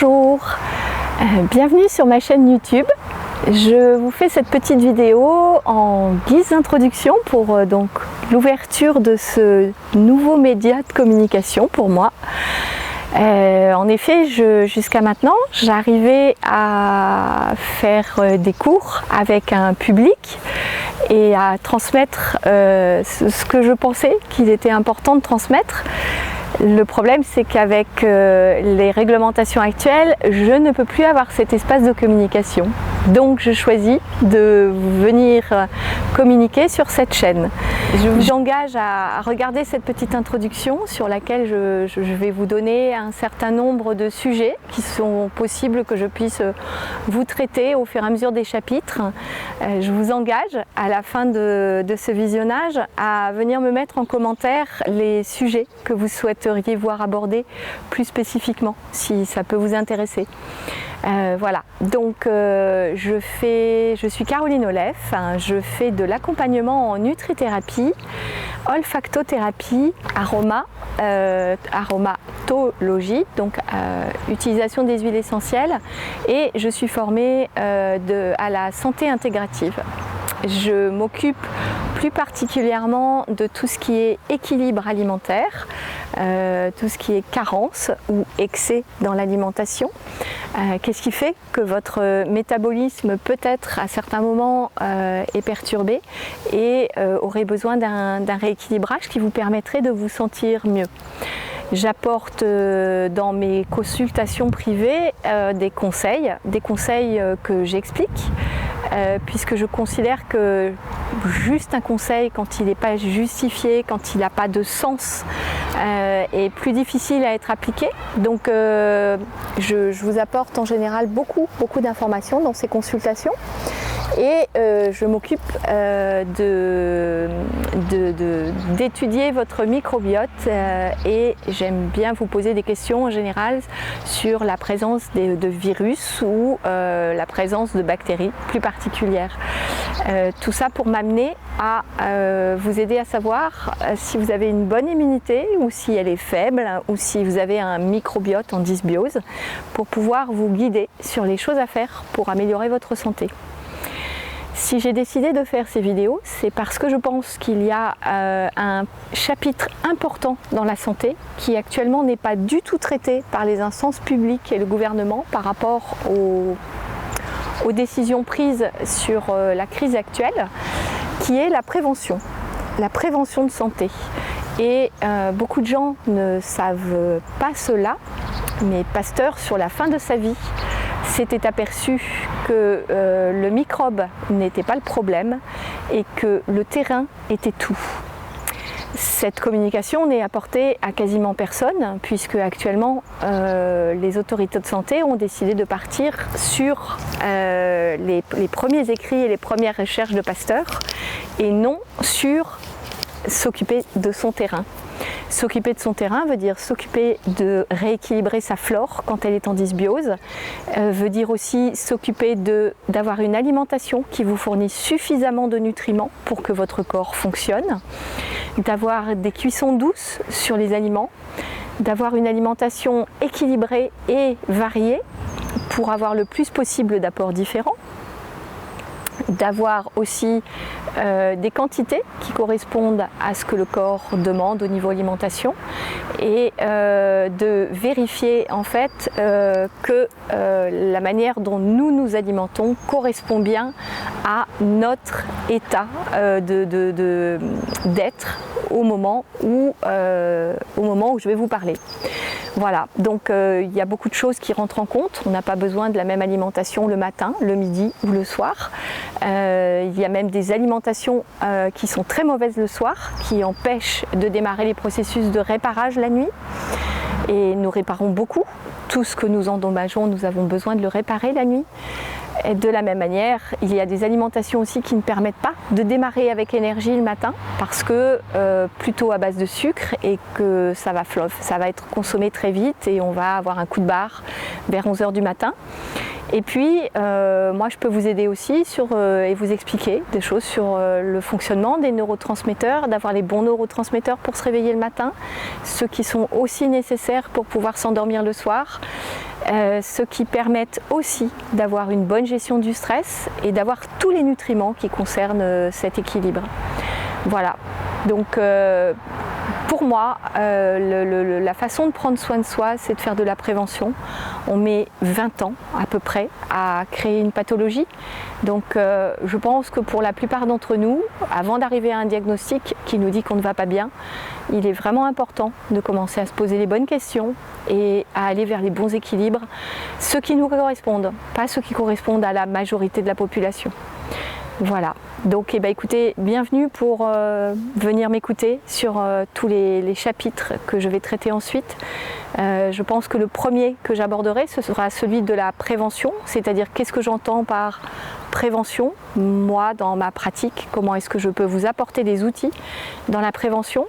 Bonjour, bienvenue sur ma chaîne YouTube. Je vous fais cette petite vidéo en guise d'introduction pour donc l'ouverture de ce nouveau média de communication pour moi. En effet, jusqu'à maintenant, j'arrivais à faire des cours avec un public et à transmettre ce que je pensais qu'il était important de transmettre. Le problème, c'est qu'avec les réglementations actuelles, je ne peux plus avoir cet espace de communication. Donc je choisis de venir communiquer sur cette chaîne. Je vous engage à regarder cette petite introduction sur laquelle je vais vous donner un certain nombre de sujets qui sont possibles que je puisse vous traiter au fur et à mesure des chapitres. Je vous engage à la fin de ce visionnage à venir me mettre en commentaire les sujets que vous souhaiteriez voir abordés plus spécifiquement, si ça peut vous intéresser. Voilà, donc je suis Caroline Olef, hein, je fais de l'accompagnement en nutrithérapie, olfactothérapie, aromatologie, donc utilisation des huiles essentielles, et je suis formée à la santé intégrative. Je m'occupe plus particulièrement de tout ce qui est équilibre alimentaire, tout ce qui est carence ou excès dans l'alimentation. Qu'est-ce qui fait que votre métabolisme peut-être à certains moments est perturbé et aurait besoin d'un rééquilibrage qui vous permettrait de vous sentir mieux. J'apporte dans mes consultations privées des conseils que j'explique, puisque je considère que juste un conseil, quand il n'est pas justifié, quand il n'a pas de sens, est plus difficile à être appliqué. Donc je vous apporte en général beaucoup d'informations dans ces consultations. Et je m'occupe d'étudier votre microbiote et j'aime bien vous poser des questions en général sur la présence de virus ou la présence de bactéries plus particulières. Tout ça pour m'amener à vous aider à savoir si vous avez une bonne immunité ou si elle est faible ou si vous avez un microbiote en dysbiose pour pouvoir vous guider sur les choses à faire pour améliorer votre santé. Si j'ai décidé de faire ces vidéos, c'est parce que je pense qu'il y a un chapitre important dans la santé qui actuellement n'est pas du tout traité par les instances publiques et le gouvernement par rapport aux décisions prises sur la crise actuelle, qui est la prévention de santé. Et beaucoup de gens ne savent pas cela, mais Pasteur, sur la fin de sa vie, s'était aperçu que le microbe n'était pas le problème et que le terrain était tout. Cette communication n'est apportée à quasiment personne puisque actuellement les autorités de santé ont décidé de partir sur les premiers écrits et les premières recherches de Pasteur et non sur s'occuper de son terrain. S'occuper de son terrain veut dire s'occuper de rééquilibrer sa flore quand elle est en dysbiose, veut dire aussi s'occuper d'avoir une alimentation qui vous fournit suffisamment de nutriments pour que votre corps fonctionne, d'avoir des cuissons douces sur les aliments, d'avoir une alimentation équilibrée et variée pour avoir le plus possible d'apports différents, d'avoir aussi des quantités qui correspondent à ce que le corps demande au niveau alimentation et de vérifier en fait que la manière dont nous nous alimentons correspond bien à notre état d'être au moment où je vais vous parler. Voilà, donc il y a beaucoup de choses qui rentrent en compte. On n'a pas besoin de la même alimentation le matin, le midi ou le soir. Il y a même des alimentations qui sont très mauvaises le soir, qui empêchent de démarrer les processus de réparage la nuit. Et nous réparons beaucoup. Tout ce que nous endommageons, nous avons besoin de le réparer la nuit. Et de la même manière, il y a des alimentations aussi qui ne permettent pas de démarrer avec énergie le matin parce que plutôt à base de sucre et que ça va être consommé très vite et on va avoir un coup de barre vers 11 h du matin. Et puis, moi, je peux vous aider aussi et vous expliquer des choses sur le fonctionnement des neurotransmetteurs, d'avoir les bons neurotransmetteurs pour se réveiller le matin, ceux qui sont aussi nécessaires pour pouvoir s'endormir le soir, ceux qui permettent aussi d'avoir une bonne gestion du stress et d'avoir tous les nutriments qui concernent cet équilibre. Voilà. Donc, pour moi, la façon de prendre soin de soi, c'est de faire de la prévention. On met 20 ans à peu près à créer une pathologie. Donc je pense que pour la plupart d'entre nous, avant d'arriver à un diagnostic qui nous dit qu'on ne va pas bien, il est vraiment important de commencer à se poser les bonnes questions et à aller vers les bons équilibres, ceux qui nous correspondent, pas ceux qui correspondent à la majorité de la population. Voilà, donc écoutez, bienvenue pour venir m'écouter sur tous les chapitres que je vais traiter ensuite. Je pense que le premier que j'aborderai, ce sera celui de la prévention, c'est-à-dire qu'est-ce que j'entends par prévention, moi dans ma pratique, comment est-ce que je peux vous apporter des outils dans la prévention,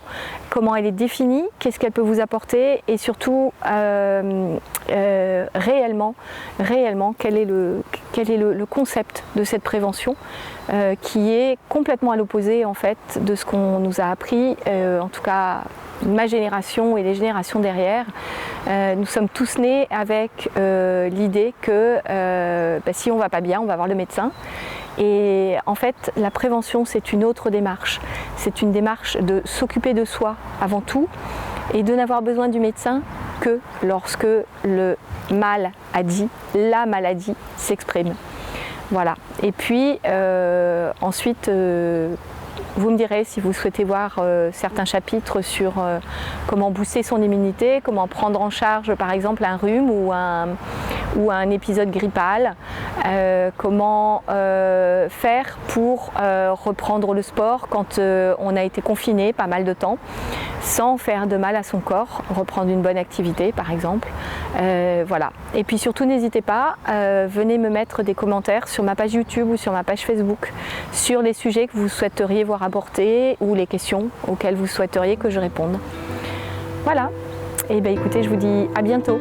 comment elle est définie, qu'est-ce qu'elle peut vous apporter et surtout réellement quel est le concept de cette prévention qui est complètement à l'opposé en fait de ce qu'on nous a appris, en tout cas ma génération et les générations derrière. Nous sommes tous nés avec l'idée que si on ne va pas bien, on va voir le médecin. Et en fait, la prévention, c'est une autre démarche. C'est une démarche de s'occuper de soi avant tout et de n'avoir besoin du médecin que lorsque le mal a dit, la maladie s'exprime. Voilà. Et puis ensuite, vous me direz si vous souhaitez voir certains chapitres sur comment booster son immunité, comment prendre en charge par exemple un rhume ou un épisode grippal, comment faire pour reprendre le sport quand on a été confiné pas mal de temps, sans faire de mal à son corps, reprendre une bonne activité par exemple. Voilà. Et puis surtout n'hésitez pas, venez me mettre des commentaires sur ma page YouTube ou sur ma page Facebook sur les sujets que vous souhaiteriez voir abordés ou les questions auxquelles vous souhaiteriez que je réponde. Voilà. Et écoutez, je vous dis à bientôt.